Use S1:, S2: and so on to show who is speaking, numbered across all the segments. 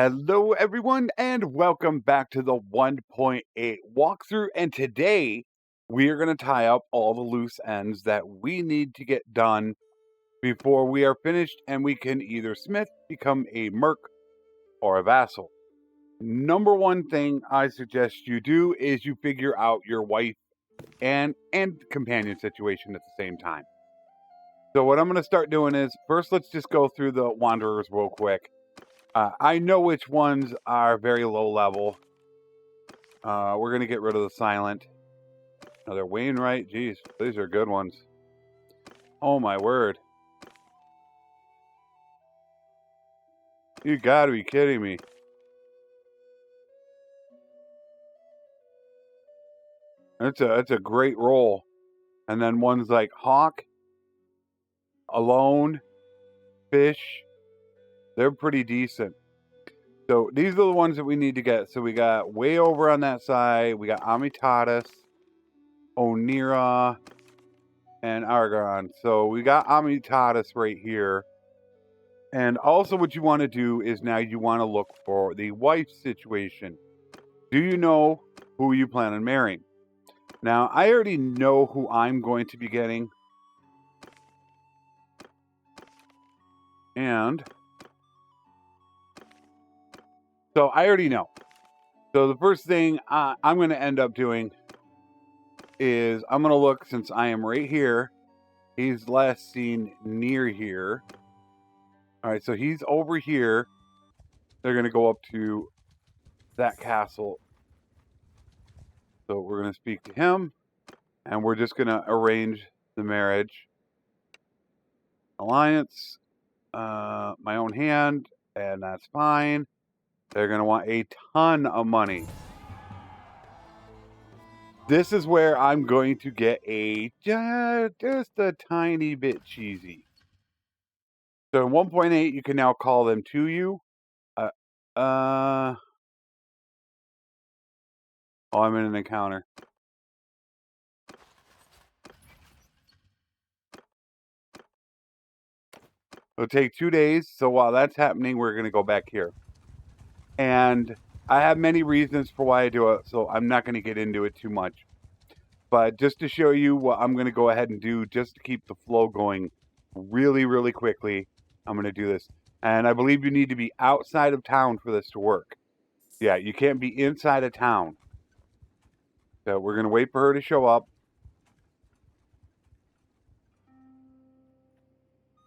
S1: Hello, everyone, and welcome back to the 1.8 walkthrough. And today we are going to tie up all the loose ends that we need to get done before we are finished, and we can either smith, become a merc, or a vassal. Number one thing I suggest you do is you figure out your wife and companion situation at the same time. So what I'm going to start doing is, first let's just go through the wanderers real quick. I know which ones are very low level. We're going to get rid of the silent. Another Wainwright. Geez, these are good ones. Oh my word. You gotta be kidding me. That's a great roll. And then ones like Hawk, Alone, Fish. They're pretty decent. So these are the ones that we need to get. So we got way over on that side. We got Amitatis, Onira, and Argon. So we got Amitatis right here. And also what you want to do is now you want to look for the wife situation. Do you know who you plan on marrying? Now, I already know who I'm going to be getting. And so I already know. So the first thing I'm going to end up doing is I'm going to look, since I am right here. He's last seen near here. All right, so he's over here. They're going to go up to that castle. So we're going to speak to him. And we're just going to arrange the marriage. Alliance. My own hand. And that's fine. They're going to want a ton of money. This is where I'm going to get just a tiny bit cheesy. So in 1.8, you can now call them to you. Oh, I'm in an encounter. It'll take 2 days. So while that's happening, we're going to go back here. And I have many reasons for why I do it, so I'm not going to get into it too much. But just to show you what I'm going to go ahead and do, just to keep the flow going really, really quickly, I'm going to do this. And I believe you need to be outside of town for this to work. Yeah, you can't be inside of town. So we're going to wait for her to show up.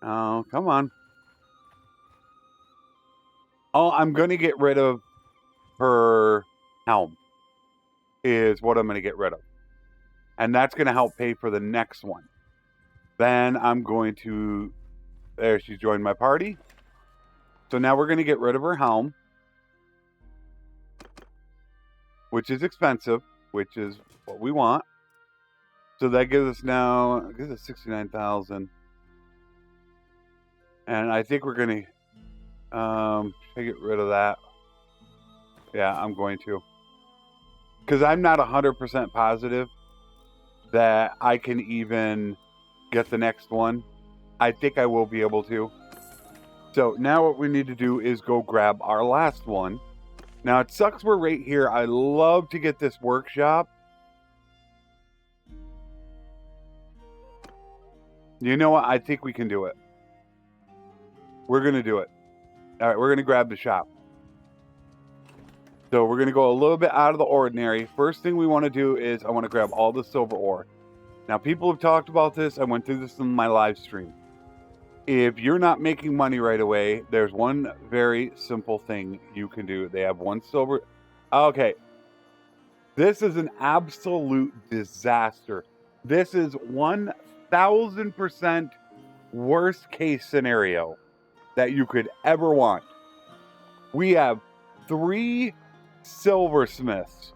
S1: Oh, come on. Oh, I'm going to get rid of her helm, is what I'm going to get rid of. And that's going to help pay for the next one. Then I'm going to... There, she's joined my party. So now we're going to get rid of her helm, which is expensive, which is what we want. So that gives us now... It gives us 69,000. And I think we're going to get rid of that. Yeah, I'm going to. Because I'm not 100% positive that I can even get the next one. I think I will be able to. So now what we need to do is go grab our last one. Now it sucks we're right here. I love to get this workshop. You know what? I think we can do it. We're going to do it. All right, we're going to grab the shop. So we're going to go a little bit out of the ordinary. First thing we want to do is I want to grab all the silver ore. Now, people have talked about this. I went through this in my live stream. If you're not making money right away, there's one very simple thing you can do. They have one silver. Okay. This is an absolute disaster. This is 1,000% worst case scenario that you could ever want. We have 3 silversmiths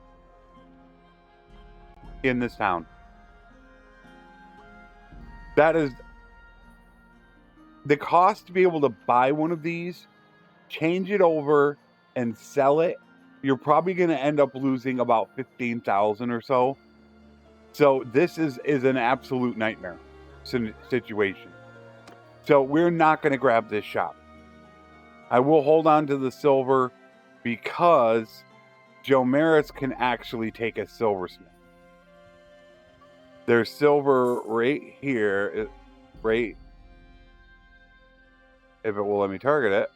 S1: in this town. That is the cost to be able to buy one of these, change it over, and sell it. You're probably going to end up losing about 15,000 or so. So this is an absolute nightmare situation. So we're not going to grab this shop. I will hold on to the silver because Joe Maris can actually take a silversmith. There's silver right here, right, if it will let me target it.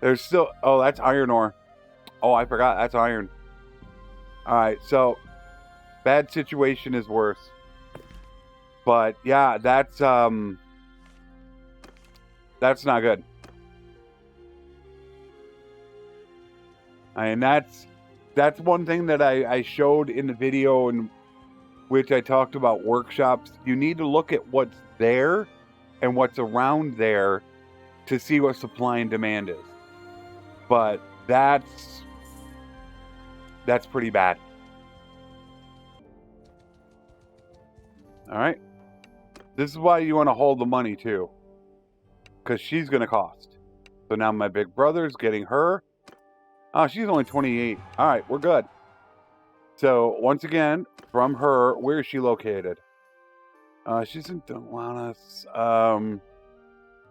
S1: There's still, oh, that's iron ore. Oh, I forgot, that's iron. All right, so bad situation is worse. But yeah, that's not good. And that's one thing that I showed in the video in which I talked about workshops. You need to look at what's there and what's around there to see what supply and demand is. But that's pretty bad. All right. This is why you want to hold the money too, because she's going to cost. So now my big brother's getting her. Oh, she's only 28. All right, we're good. So once again, from her, where is she located? She's in Delanus.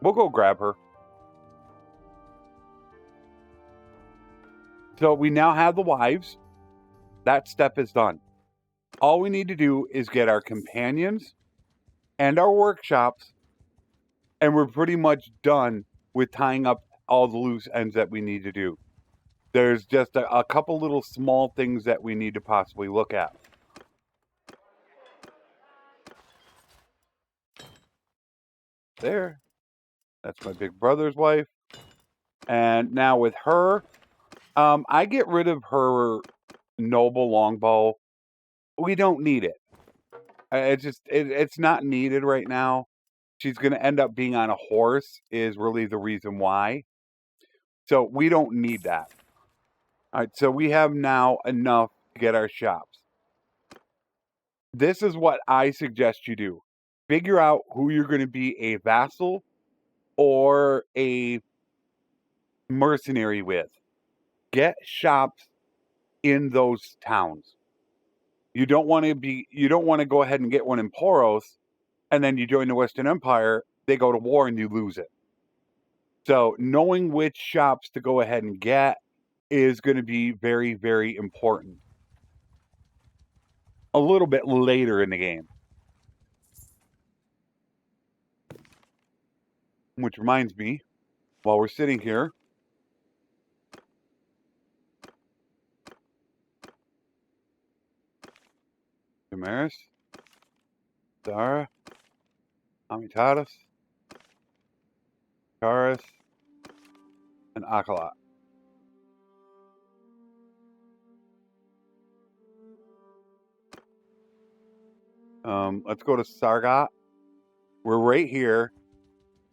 S1: We'll go grab her. So we now have the wives. That step is done. All we need to do is get our companions and our workshops, and we're pretty much done with tying up all the loose ends that we need to do. There's just a couple little small things that we need to possibly look at. There. That's my big brother's wife. And now with her, I get rid of her noble longbow. We don't need it. It's not needed right now. She's going to end up being on a horse is really the reason why. So we don't need that. All right, so we have now enough to get our shops. This is what I suggest you do. Figure out who you're going to be a vassal or a mercenary with. Get shops in those towns. You don't want to go ahead and get one in Poros, and then you join the Western Empire, they go to war and you lose it. So knowing which shops to go ahead and get is going to be very, very important. A little bit later in the game. Which reminds me, while we're sitting here, Damaris, Dara, Amitatis, Karis, and Akalat. Let's go to Sargat. We're right here.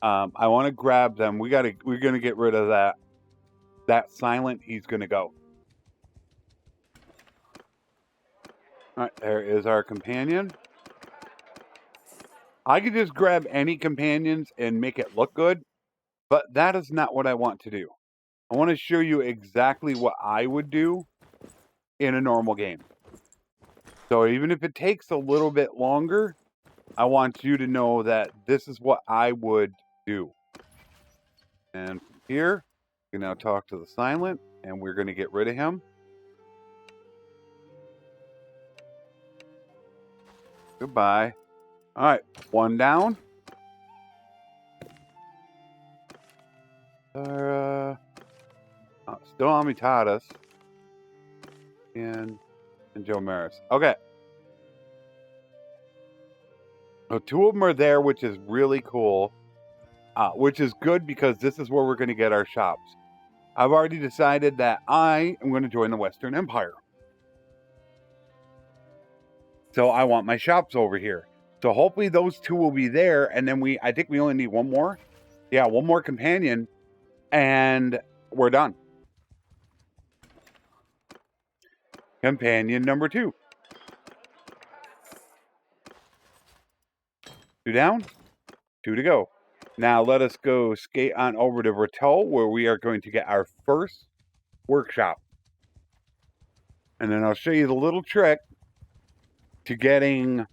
S1: I want to grab them. We're gonna get rid of that. That silent, he's gonna go. All right, there is our companion. I could just grab any companions and make it look good, but that is not what I want to do. I want to show you exactly what I would do in a normal game. So even if it takes a little bit longer, I want you to know that this is what I would do. And from here, you can now talk to the silent, and we're going to get rid of him. Goodbye. All right, one down. Still Amitatis and Joe Maris. Okay. So two of them are there, which is really cool. Which is good because this is where we're going to get our shops. I've already decided that I am going to join the Western Empire. So I want my shops over here. So hopefully those two will be there. And then I think we only need one more. Yeah, one more companion. And we're done. Companion number 2. 2 down, 2 to go. Now let us go skate on over to Ratel, where we are going to get our first workshop. And then I'll show you the little trick to getting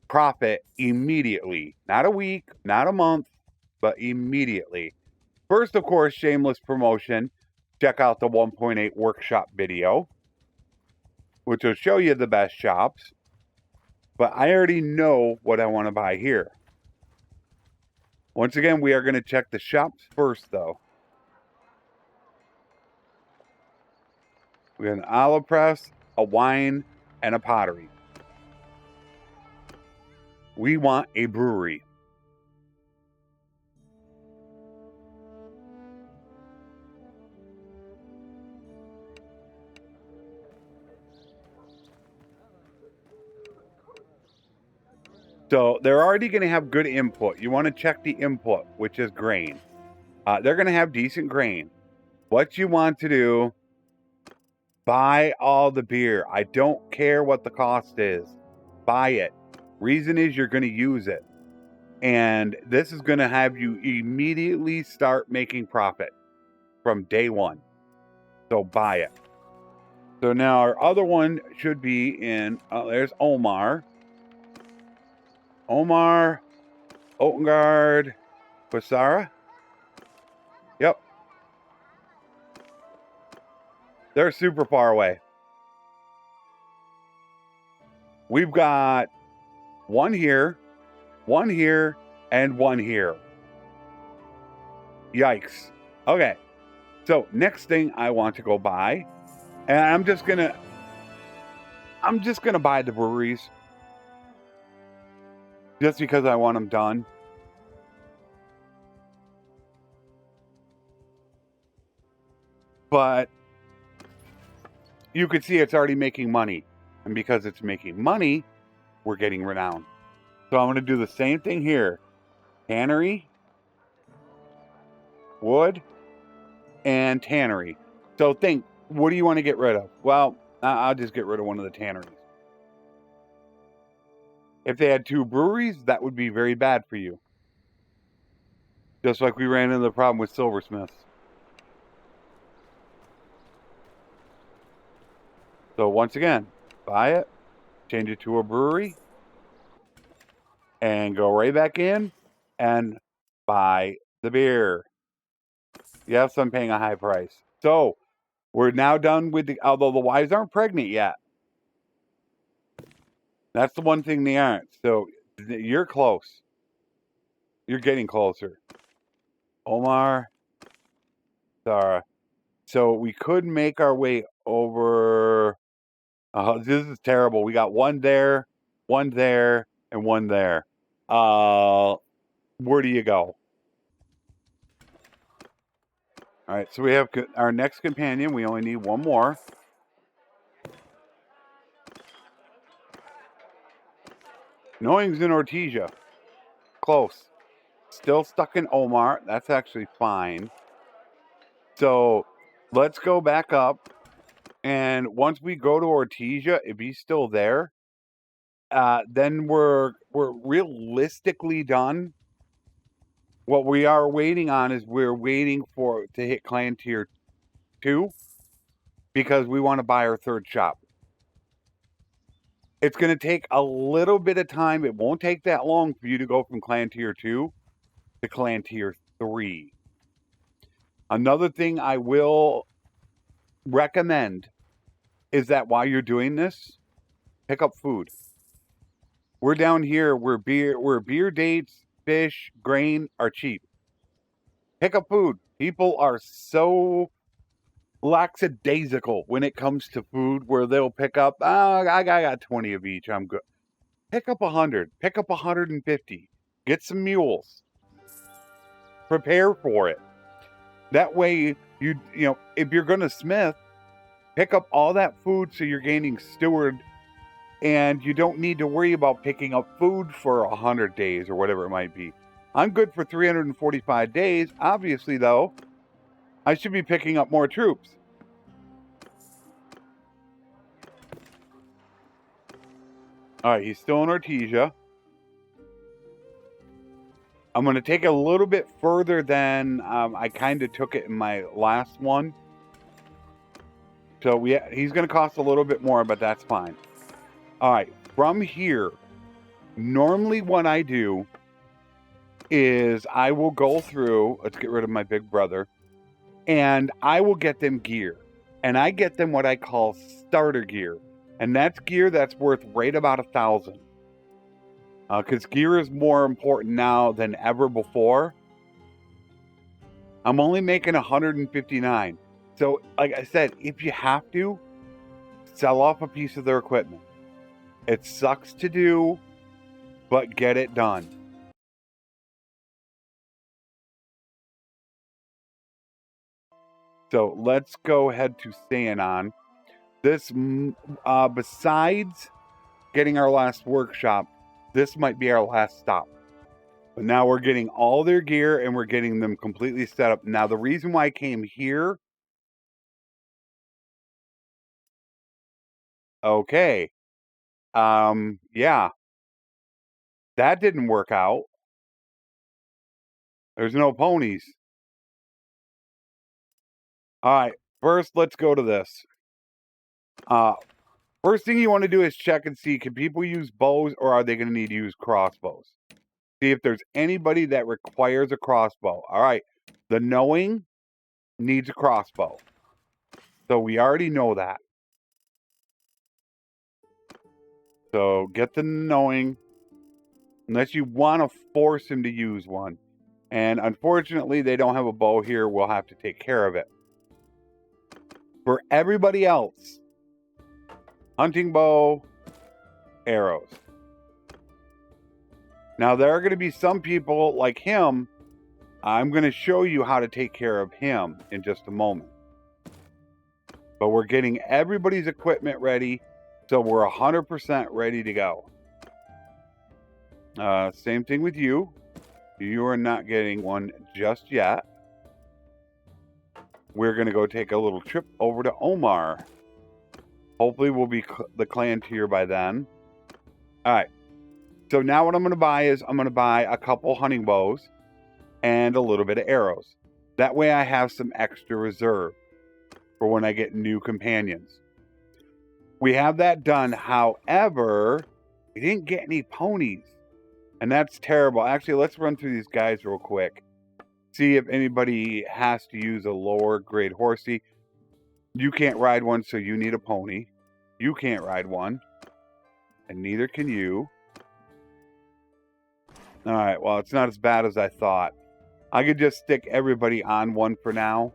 S1: profit immediately. Not a week, not a month, but immediately. First, of course, shameless promotion. Check out the 1.8 workshop video, which will show you the best shops. But I already know what I want to buy here. Once again, we are going to check the shops first, though. We got an olive press, a wine, and a pottery. We want a brewery. So they're already going to have good input. You want to check the input, which is grain. They're going to have decent grain. What you want to do, buy all the beer. I don't care what the cost is. Buy it. Reason is you're going to use it. And this is going to have you immediately start making profit from day one. So buy it. So now our other one should be in, there's Omar. Omar, Otengard, Basara. Yep. They're super far away. We've got one here, and one here. Yikes. Okay. So next thing I want to go buy, and I'm just gonna buy the breweries. Just because I want them done. But you could see it's already making money. And because it's making money, we're getting renown. So I'm going to do the same thing here. Tannery, wood, and tannery. So think, what do you want to get rid of? Well, I'll just get rid of one of the tanneries. If they had 2 breweries, that would be very bad for you. Just like we ran into the problem with silversmiths. So once again, buy it, change it to a brewery, and go right back in and buy the beer. Yes, I'm paying a high price. So we're now done with although the wives aren't pregnant yet. That's the one thing they aren't. So you're close. You're getting closer. Omar, Sarah. So we could make our way over. This is terrible. We got one there, and one there. Where do you go? All right, so we have our next companion. We only need one more. Knowing's in Ortesia. Close. Still stuck in Omar. That's actually fine. So let's go back up. And once we go to Ortesia, if he's still there, then we're realistically done. What we are waiting on is we're waiting to hit clan tier 2 because we want to buy our 3rd shop. It's going to take a little bit of time. It won't take that long for you to go from clan tier 2 to clan tier 3. Another thing I will recommend is that while you're doing this, pick up food. We're down here where beer dates, fish, grain are cheap. Pick up food. People are so lackadaisical when it comes to food where they'll pick up, I got 20 of each, I'm good. Pick up 100, pick up 150. Get some mules. Prepare for it. That way, you know, if you're going to smith, pick up all that food so you're gaining steward, and you don't need to worry about picking up food for 100 days or whatever it might be. I'm good for 345 days. Obviously, though, I should be picking up more troops. All right, he's still in Ortesia. I'm going to take a little bit further than I kind of took it in my last one. So he's going to cost a little bit more, but that's fine. All right, from here, normally what I do is I will go through, let's get rid of my big brother, and I will get them gear. And I get them what I call starter gear. And that's gear that's worth right about 1,000. Because gear is more important now than ever before. I'm only making 159. So, like I said, if you have to, sell off a piece of their equipment. It sucks to do, but get it done. So let's go ahead to staying on. This, besides getting our last workshop, this might be our last stop. But now we're getting all their gear and we're getting them completely set up. Now, the reason why I came here... Okay. Yeah. That didn't work out. There's no ponies. All right. First, let's go to this. First thing you want to do is check and see, can people use bows or are they going to need to use crossbows? See if there's anybody that requires a crossbow. All right. The knowing needs a crossbow. So we already know that. So get the knowing. Unless you want to force him to use one. And unfortunately, they don't have a bow here. We'll have to take care of it. For everybody else, hunting bow, arrows. Now, there are going to be some people like him. I'm going to show you how to take care of him in just a moment. But we're getting everybody's equipment ready, so we're 100% ready to go. Same thing with you. You are not getting one just yet. We're going to go take a little trip over to Omar. Hopefully we'll be the clan tier by then. All right. So now what I'm going to buy is I'm going to buy a couple hunting bows and a little bit of arrows. That way I have some extra reserve for when I get new companions. We have that done. However, we didn't get any ponies. And that's terrible. Actually, let's run through these guys real quick. See if anybody has to use a lower grade horsey. You can't ride one, so you need a pony. You can't ride one. And neither can you. Alright, well, it's not as bad as I thought. I could just stick everybody on one for now.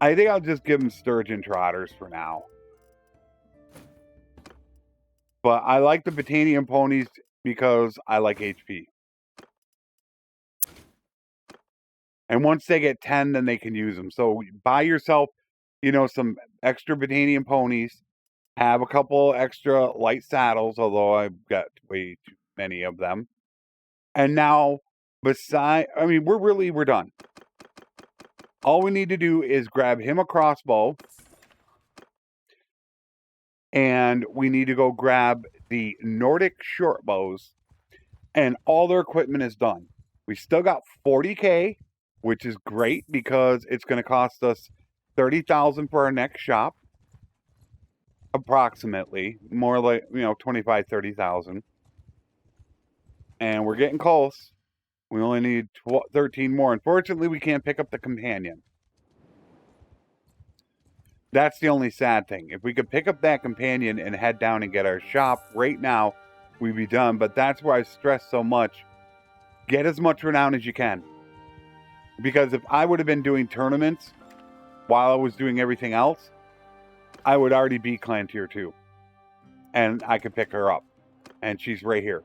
S1: I think I'll just give them sturgeon trotters for now. But I like the Botanian ponies because I like HP. And once they get 10, then they can use them. So buy yourself, some extra Botanian ponies. Have a couple extra light saddles, although I've got way too many of them. And now, we're done. All we need to do is grab him a crossbow. And we need to go grab the Nordic short bows. And all their equipment is done. We still got 40K, which is great because it's going to cost us 30,000 for our next shop. Approximately. More like, 25, 30,000. And we're getting close. We only need 13 more. Unfortunately, we can't pick up the companion. That's the only sad thing. If we could pick up that companion and head down and get our shop right now, we'd be done. But that's where I stress so much. Get as much renown as you can. Because if I would have been doing tournaments while I was doing everything else, I would already be clan tier 2. And I could pick her up. And she's right here.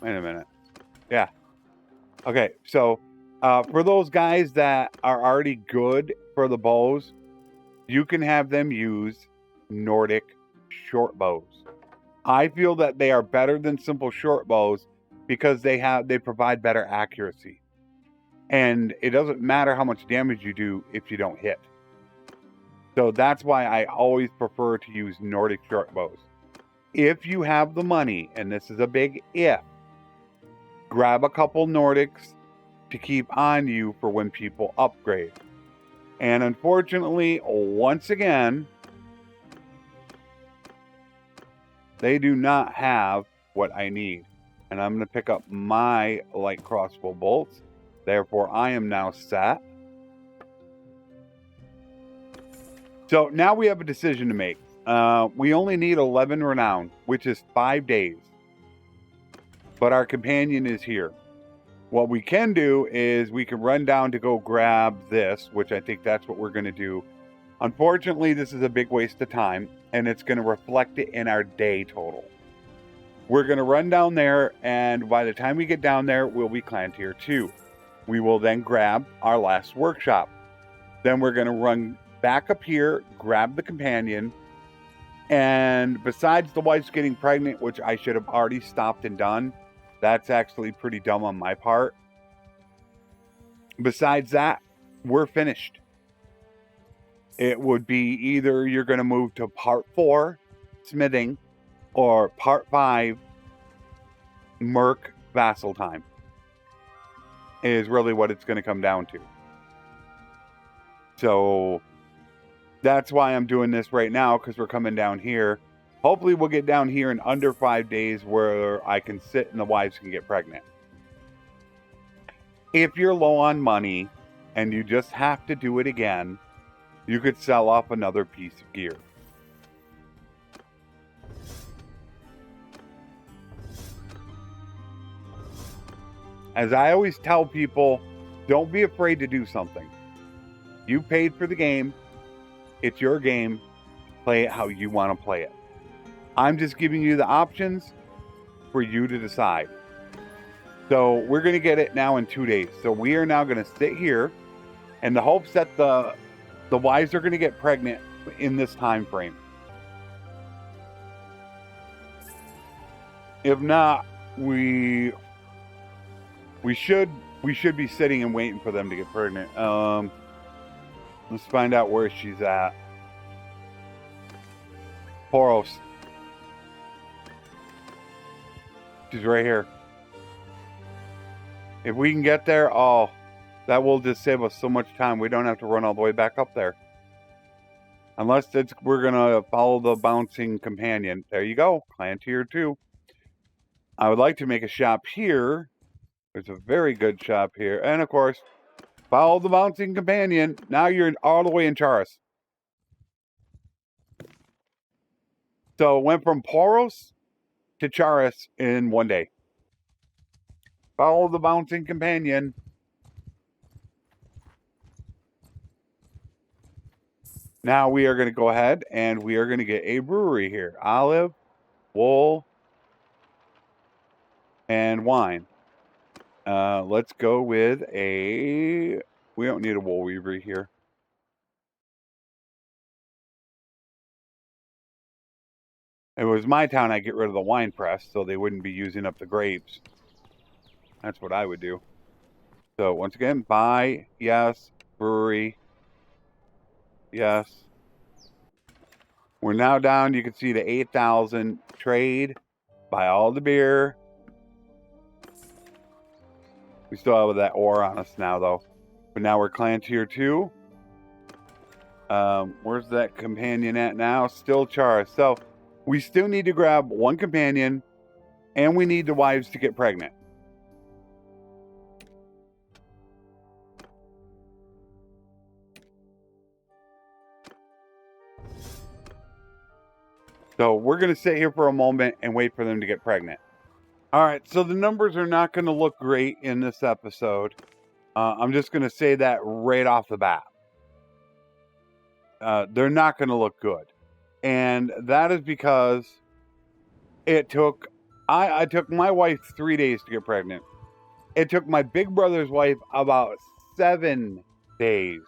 S1: Wait a minute. Yeah. Okay, so for those guys that are already good for the bows, you can have them use Nordic short bows. I feel that they are better than simple short bows because they provide better accuracy. And it doesn't matter how much damage you do if you don't hit. So that's why I always prefer to use Nordic short bows. If you have the money, and this is a big if, grab a couple Nordics to keep on you for when people upgrade. And unfortunately, once again, they do not have what I need. And I'm going to pick up my light crossbow bolts. Therefore, I am now set. So now we have a decision to make. We only need 11 renown, which is 5 days. But our companion is here. What we can do is we can run down to go grab this, which I think that's what we're going to do. Unfortunately, this is a big waste of time, and it's going to reflect it in our day total. We're going to run down there, and by the time we get down there, we'll be clan tier 2. We will then grab our last workshop. Then we're going to run back up here, grab the companion, and besides the wife's getting pregnant, which I should have already stopped and done, that's actually pretty dumb on my part. Besides that, we're finished. It would be either you're going to move to part 4, smithing, or part 5, merc vassal time, is really what it's going to come down to. So that's why I'm doing this right now, because we're coming down here. Hopefully we'll get down here in under 5 days where I can sit and the wives can get pregnant. If you're low on money and you just have to do it again, you could sell off another piece of gear. As I always tell people, don't be afraid to do something. You paid for the game. It's your game. Play it how you want to play it. I'm just giving you the options for you to decide. So we're going to get it now in 2 days. So we are now going to sit here in the hopes that the wives are going to get pregnant in this time frame. If not, we should be sitting and waiting for them to get pregnant. Let's find out where she's at. Poros. She's right here. If we can get there, oh, that will just save us so much time. We don't have to run all the way back up there. Unless we're going to follow the bouncing companion. There you go. Clan tier 2. I would like to make a shop here. There's a very good shop here. And of course, follow the bouncing companion. Now you're all the way in Charis. So it went from Poros to Charis in 1 day. Follow the bouncing companion. Now we are going to go ahead and we are going to get a brewery here. Olive, wool, and wine. Let's go with a... We don't need a wool weaver here. If it was my town, I'd get rid of the wine press so they wouldn't be using up the grapes. That's what I would do. So once again, buy, yes, brewery, yes. We're now down, you can see the 8,000 trade, buy all the beer. We still have that ore on us now though. But now we're clan tier 2. Where's that companion at now? Still Charis. So we still need to grab one companion and we need the wives to get pregnant. So we're going to sit here for a moment and wait for them to get pregnant. All right, so the numbers are not going to look great in this episode. I'm just going to say that right off the bat. They're not going to look good. And that is because it took... I took my wife 3 days to get pregnant. It took my big brother's wife about 7 days.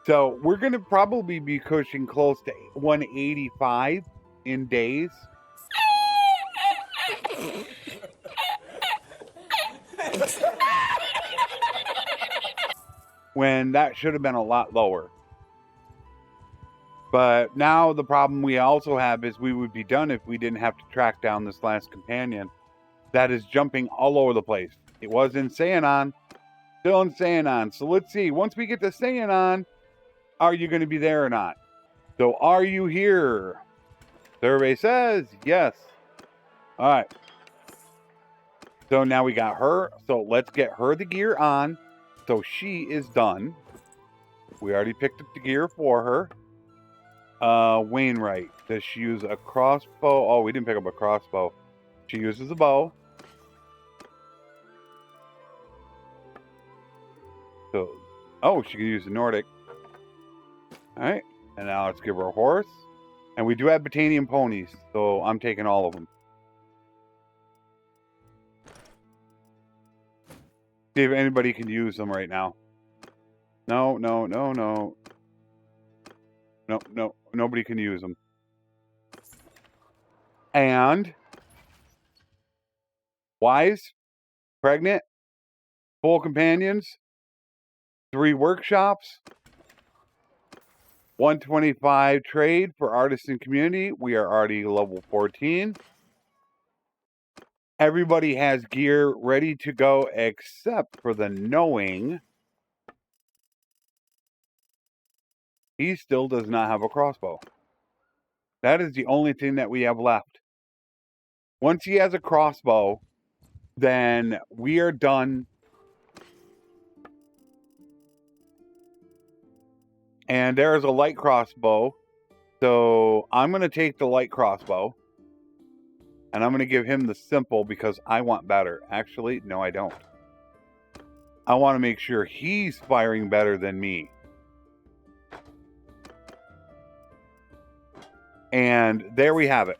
S1: So we're going to probably be pushing close to 185 in days. When that should have been a lot lower. But now the problem we also have is we would be done if we didn't have to track down this last companion that is jumping all over the place. It was in Saiyanon, still in Saiyanon. So let's see, once we get to Saiyanon, are you going to be there or not? So are you here? Survey says yes. All right. So now we got her. So let's get her the gear on. So she is done. We already picked up the gear for her. Wainwright. Does she use a crossbow? Oh, we didn't pick up a crossbow. She uses a bow. So, oh, she can use the Nordic. All right. And now let's give her a horse. And we do have Botanian ponies, so I'm taking all of them. See if anybody can use them right now. No. No, nobody can use them. And wise, pregnant, full companions, 3 workshops, 125 trade for artisan community. We are already level 14. Everybody has gear ready to go except for the knowing. He still does not have a crossbow. That is the only thing that we have left. Once he has a crossbow, then we are done. And there's a light crossbow. So I'm going to take the light crossbow. And I'm going to give him the simple because I want better. Actually, no, I don't. I want to make sure he's firing better than me. And there we have it.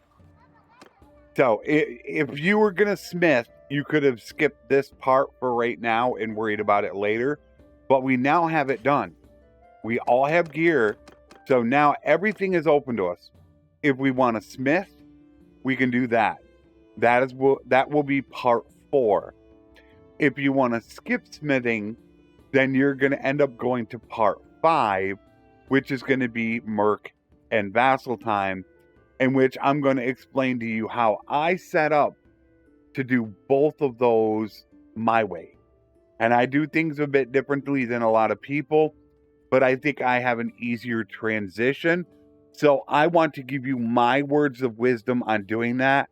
S1: So if you were going to smith, you could have skipped this part for right now and worried about it later. But we now have it done. We all have gear. So now everything is open to us. If we want to smith, we can do that. That will be part 4. If you want to skip smithing, then you're going to end up going to part 5, which is going to be Merc and Vassal time, in which I'm going to explain to you how I set up to do both of those my way. And I do things a bit differently than a lot of people, but I think I have an easier transition. So I want to give you my words of wisdom on doing that.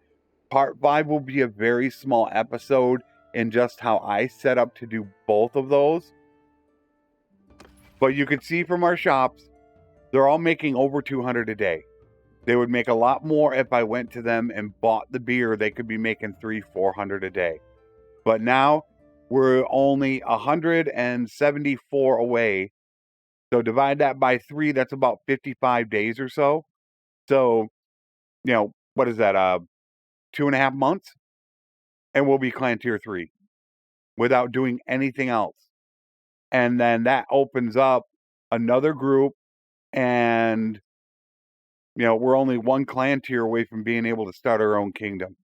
S1: Part 5 will be a very small episode in just how I set up to do both of those. But you can see from our shops, they're all making over 200 a day. They would make a lot more if I went to them and bought the beer. They could be making 300-400 a day. But now we're only 174 away. So divide that by 3, that's about 55 days or so. So, what is that? 2.5 months? And we'll be clan tier 3 without doing anything else. And then that opens up another group, and we're only 1 clan tier away from being able to start our own kingdom.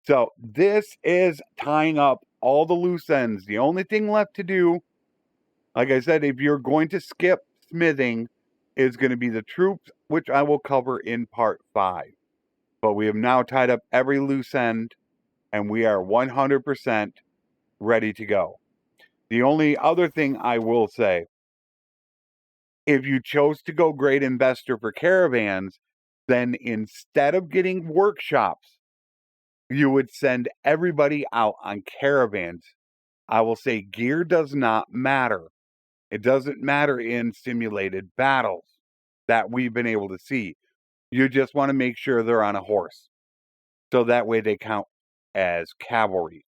S1: So this is tying up all the loose ends. The only thing left to do, like I said, if you're going to skip smithing, is going to be the troops, which I will cover in part 5. But we have now tied up every loose end, and we are 100% ready to go. The only other thing I will say, if you chose to go great investor for caravans, then instead of getting workshops, you would send everybody out on caravans. I will say gear does not matter. It doesn't matter in simulated battles that we've been able to see. You just want to make sure they're on a horse. So that way they count as cavalry.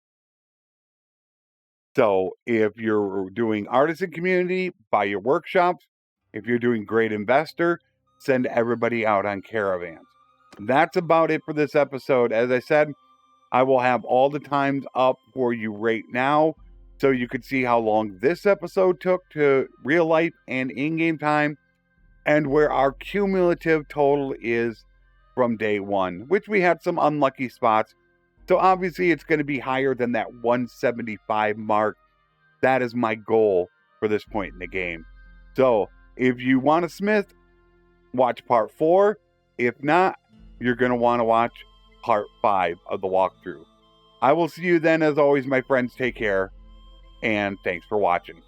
S1: So if you're doing artisan community, buy your workshops. If you're doing great investor, send everybody out on caravans. That's about it for this episode. As I said, I will have all the times up for you right now, so you can see how long this episode took to real life and in-game time, and where our cumulative total is from day 1, which we had some unlucky spots. So obviously it's going to be higher than that 175 mark. That is my goal for this point in the game. So if you want to smith, watch part 4. If not, you're going to want to watch part 5 of the walkthrough. I will see you then. As always, my friends, take care, and thanks for watching.